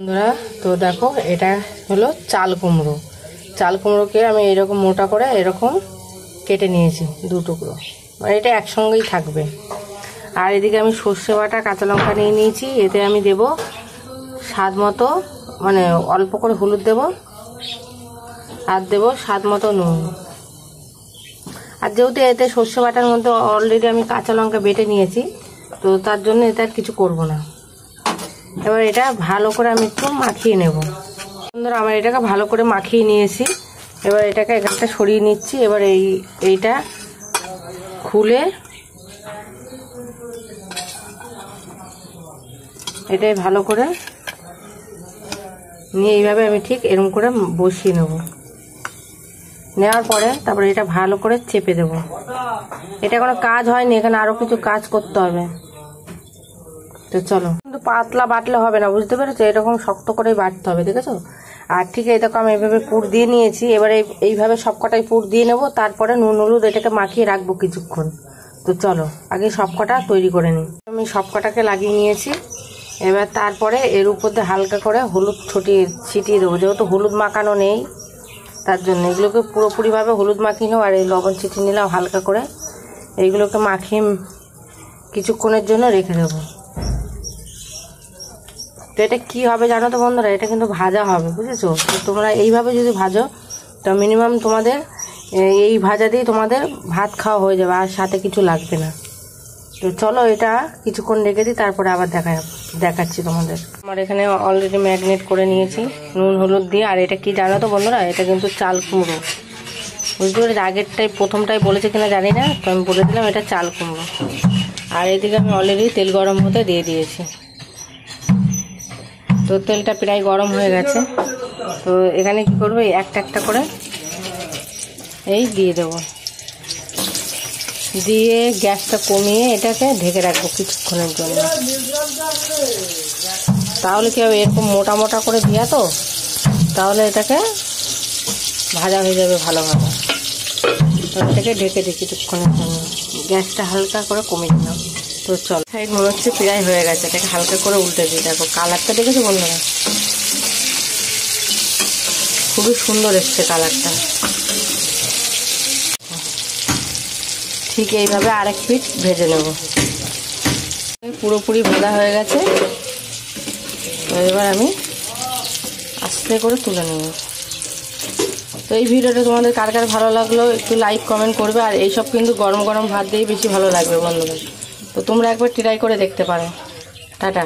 বন্ধুরা, তো দেখো এটা হলো চাল কুমড়ো। চাল কুমড়োকে আমি এরকম মোটা করে এরকম কেটে নিয়েছি দু টুকরো, মানে এটা একসঙ্গেই থাকবে। আর এদিকে আমি সর্ষে বাটা কাঁচা লঙ্কা নিয়ে নিয়েছি। এতে আমি দেব স্বাদ মতো, মানে অল্প করে হলুদ দেব, আর দেব স্বাদ মতো নুন। আর যেহেতু এতে সর্ষে বাটার মধ্যে অলরেডি আমি কাঁচা লঙ্কা বেটে নিয়েছি, তো তার জন্য এটা আর কিছু করব না। এবার এটা ভালো করে আমি একটু মাখিয়ে নেব। বন্ধুরা, আমার এটাকে ভালো করে মাখিয়ে নিয়েছি। এবার এটাকে একটা সরিয়ে নিচ্ছি। এবার এইটা খুলে এটাই ভালো করে নিয়ে এইভাবে আমি ঠিক এরকম করে বসিয়ে নেব। নেওয়ার পরে তারপরে এটা ভালো করে চেপে দেব। এটা কোনো কাজ হয়নি, এখানে আরো কিছু কাজ করতে হবে। তো চলো, কিন্তু পাতলা বাটলে হবে না, বুঝতে পেরেছো? এরকম শক্ত করেই বাটতে হবে, দেখেছো? আর ঠিক এই দেখো আমি এইভাবে পুর দিয়ে নিয়েছি। এবারে এইভাবে সবকটাই পুর দিয়ে নেব, তারপরে নুন হলুদ এটাকে মাখিয়ে রাখবো কিছুক্ষণ। তো চলো আগে সবকটা তৈরি করে নিই। আমি সবকটাকে লাগিয়ে নিয়েছি। এবার তারপরে এর উপর দিয়ে হালকা করে হলুদ ছিটিয়ে দেবো, যেহেতু হলুদ মাখানো নেই তার জন্য। এগুলোকে পুরোপুরিভাবে হলুদ মাখিয়ে নেবো, আর এই লবণ ছিটিয়ে নিলাম হালকা করে। এইগুলোকে মাখিয়ে কিছুক্ষণের জন্য রেখে দেবো। তো এটা কি হবে জানো তো বন্ধুরা? এটা কিন্তু ভাজা হবে, বুঝেছো? তো তোমরা এইভাবে যদি ভাজো তো মিনিমাম তোমাদের এই ভাজা দিয়ে তোমাদের ভাত খাওয়া হয়ে যাবে, আর সাথে কিছু লাগবে না। তো চলো এটা কিছুক্ষণ রেখে দিই, তারপরে আবার দেখাচ্ছি তোমাদের। আমার এখানে অলরেডি ম্যারিনেট করে নিয়েছি নুন হলুদ দিয়ে। আর এটা কি জানো তো বন্ধুরা? এটা কিন্তু চাল কুমড়ো, বুঝতে পেরেছি? আগেরটাই প্রথমটাই বলেছে কিনা জানি না, তো আমি বলে দিলাম এটা চাল কুমড়ো। আর এদিকে আমি অলরেডি তেল গরম হতে দিয়ে দিয়েছি। তো তেলটা প্রায় গরম হয়ে গেছে। তো এখানে কি করবো, একটা একটা করে এই দিয়ে দেব, দিয়ে গ্যাসটা কমিয়ে এটাকে ঢেকে রাখবো কিছুক্ষণের জন্য। তাহলে কি হবে, এরকম মোটা মোটা করে দিয়া তো, তাহলে এটাকে ভাজা হয়ে যাবে ভালোভাবে। তো এটাকে ঢেকে দিই কিছুক্ষণের জন্য, গ্যাসটা হালকা করে কমিয়ে দিলাম। তো চল, সাইড মনে হচ্ছে প্রায় হয়ে গেছে। এটাকে হালকা করে উল্টে দিই। দেখো কালারটা দেখেছো বন্ধুরা? খুবই সুন্দর এসছে কালারটা। ঠিক এইভাবে আরেক পিঠ ভেজে নেব। পুরোপুরি ভাজা হয়ে গেছে। তো এবার আমি আস্তে করে তুলে নেব। তো এই ভিডিওটা তোমাদের কার কার ভালো লাগলো একটু লাইক কমেন্ট করবে। আর এইসব কিন্তু গরম গরম ভাত দিয়েই বেশি ভালো লাগবে বন্ধুরা। তো তোমরা একবার ট্রাই করে দেখতে পারো। টাটা।